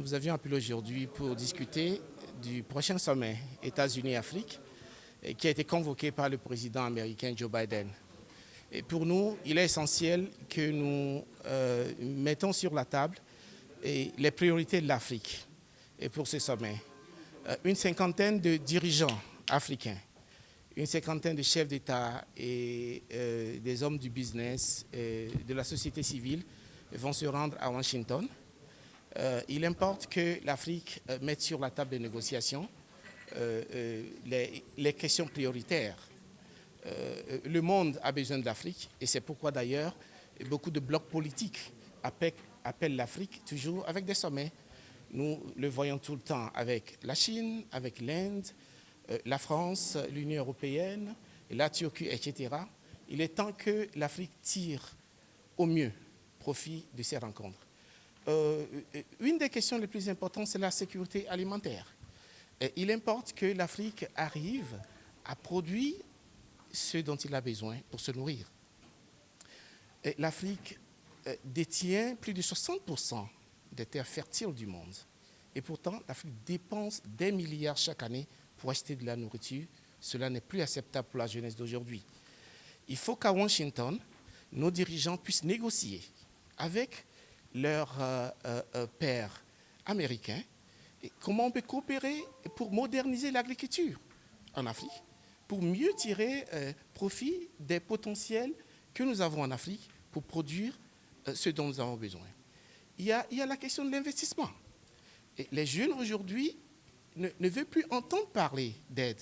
nous vous avions appelé aujourd'hui pour discuter du prochain sommet États-Unis-Afrique qui a été convoqué par le président américain Joe Biden. Et pour nous, il est essentiel que nous mettons sur la table les priorités de l'Afrique pour ce sommet. Une cinquantaine de dirigeants africains, une cinquantaine de chefs d'État et des hommes du business, de la société civile vont se rendre à Washington. Il importe que l'Afrique mette sur la table de négociations les questions prioritaires. Le monde a besoin de l'Afrique et c'est pourquoi d'ailleurs beaucoup de blocs politiques appellent l'Afrique toujours avec des sommets. Nous le voyons tout le temps avec la Chine, avec l'Inde, la France, l'Union européenne, la Turquie, etc. Il est temps que l'Afrique tire au mieux profit de ces rencontres. Une des questions les plus importantes, c'est la sécurité alimentaire. Il importe que l'Afrique arrive à produire ce dont il a besoin pour se nourrir. L'Afrique détient plus de 60% des terres fertiles du monde. Et pourtant, l'Afrique dépense des milliards chaque année pour acheter de la nourriture. Cela n'est plus acceptable pour la jeunesse d'aujourd'hui. Il faut qu'à Washington, nos dirigeants puissent négocier avec leurs pairs américains et comment on peut coopérer pour moderniser l'agriculture en Afrique, pour mieux tirer profit des potentiels que nous avons en Afrique pour produire ce dont nous avons besoin. Il y a la question de l'investissement. Les jeunes aujourd'hui ne veulent plus entendre parler d'aide,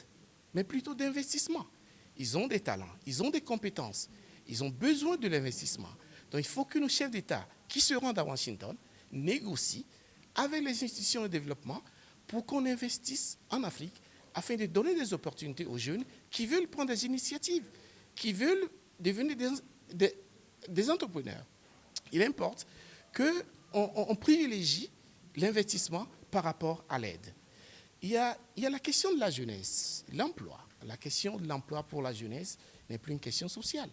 mais plutôt d'investissement. Ils ont des talents, ils ont des compétences, ils ont besoin de l'investissement. Donc il faut que nos chefs d'État qui se rendent à Washington négocient avec les institutions de développement pour qu'on investisse en Afrique afin de donner des opportunités aux jeunes qui veulent prendre des initiatives, qui veulent devenir des entrepreneurs. Il importe qu'on privilégie l'investissement par rapport à l'aide. Il y a la question de la jeunesse, l'emploi. La question de l'emploi pour la jeunesse n'est plus une question sociale.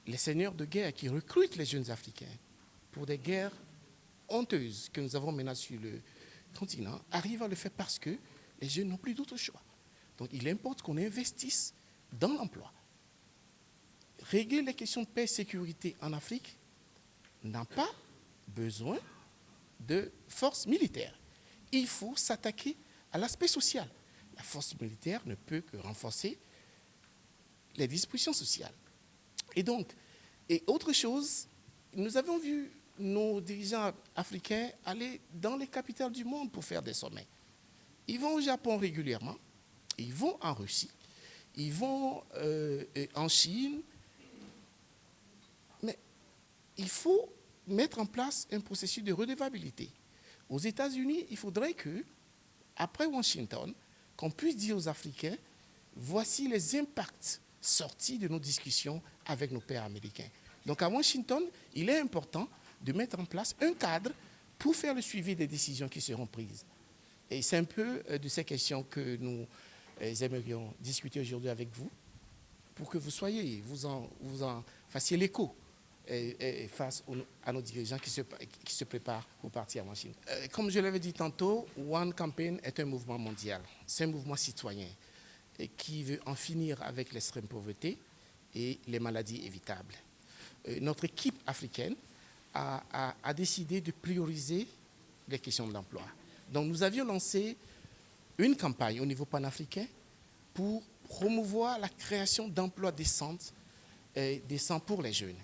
Les seigneurs de guerre qui recrutent les jeunes Africains pour des guerres honteuses que nous avons menées sur le continent arrivent à le faire parce que les jeunes n'ont plus d'autre choix. Donc il importe qu'on investisse dans l'emploi. Régler les questions de paix et sécurité en Afrique n'a pas besoin de force militaire. Il faut s'attaquer à l'aspect social. La force militaire ne peut que renforcer les dispositions sociales. Et donc, et autre chose, nous avons vu nos dirigeants africains aller dans les capitales du monde pour faire des sommets. Ils vont au Japon régulièrement, ils vont en Russie, ils vont en Chine, mais il faut mettre en place un processus de redevabilité. Aux États-Unis, il faudrait que, après Washington, qu'on puisse dire aux Africains, voici les impacts sortis de nos discussions avec nos pairs américains. Donc à Washington, il est important de mettre en place un cadre pour faire le suivi des décisions qui seront prises. Et c'est un peu de ces questions que nous aimerions discuter aujourd'hui avec vous, pour que vous en fassiez l'écho face à nos dirigeants qui se préparent pour partir à Washington. Comme je l'avais dit tantôt, One Campaign est un mouvement mondial, c'est un mouvement citoyen qui veut en finir avec l'extrême pauvreté et les maladies évitables. Notre équipe africaine a décidé de prioriser les questions de l'emploi. Donc nous avions lancé une campagne au niveau panafricain pour promouvoir la création d'emplois décents pour les jeunes.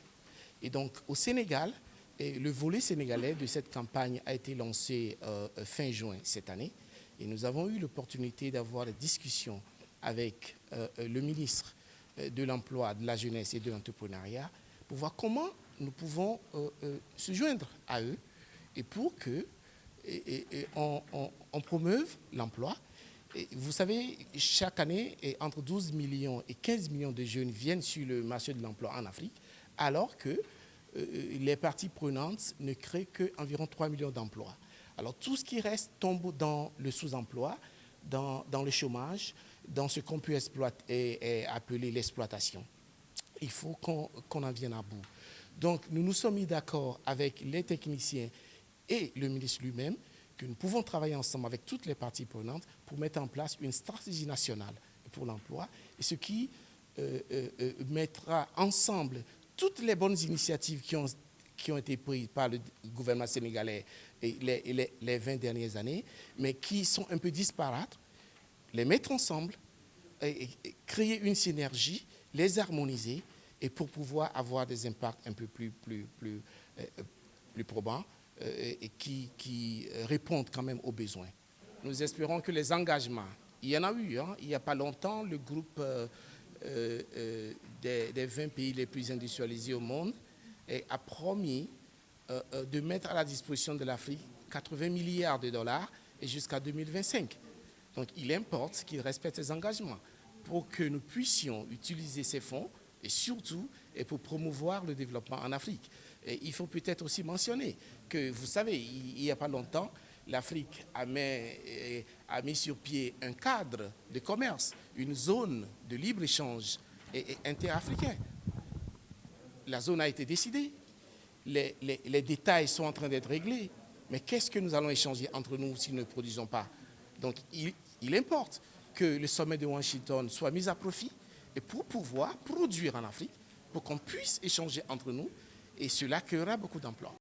Et donc au Sénégal, le volet sénégalais de cette campagne a été lancé fin juin cette année. Et nous avons eu l'opportunité d'avoir des discussions avec le ministre de l'Emploi, de la Jeunesse et de l'Entrepreneuriat pour voir comment nous pouvons se joindre à eux et pour qu'on promeuve l'emploi. Vous savez, chaque année, entre 12 millions et 15 millions de jeunes viennent sur le marché de l'emploi en Afrique, alors que les parties prenantes ne créent qu'environ 3 millions d'emplois. Alors tout ce qui reste tombe dans le sous-emploi, dans le chômage, dans ce qu'on peut appeler l'exploitation. Il faut qu'on en vienne à bout. Donc nous nous sommes mis d'accord avec les techniciens et le ministre lui-même que nous pouvons travailler ensemble avec toutes les parties prenantes pour mettre en place une stratégie nationale pour l'emploi, et ce qui mettra ensemble toutes les bonnes initiatives qui ont été prises par le gouvernement sénégalais les 20 dernières années, mais qui sont un peu disparates, les mettre ensemble, et créer une synergie, les harmoniser, et pour pouvoir avoir des impacts un peu plus probants et qui répondent quand même aux besoins. Nous espérons que les engagements, il y en a eu, il n'y a pas longtemps, le groupe des 20 pays les plus industrialisés au monde a promis de mettre à la disposition de l'Afrique 80 milliards de dollars et jusqu'à 2025. Donc il importe qu'ils respectent ces engagements pour que nous puissions utiliser ces fonds et surtout pour promouvoir le développement en Afrique. Et il faut peut-être aussi mentionner que, vous savez, il n'y a pas longtemps, l'Afrique a mis sur pied un cadre de commerce, une zone de libre-échange interafricain. La zone a été décidée, les détails sont en train d'être réglés, mais qu'est-ce que nous allons échanger entre nous si nous ne produisons pas? Donc il importe que le sommet de Washington soit mis à profit et pour pouvoir produire en Afrique, pour qu'on puisse échanger entre nous, et cela créera beaucoup d'emplois.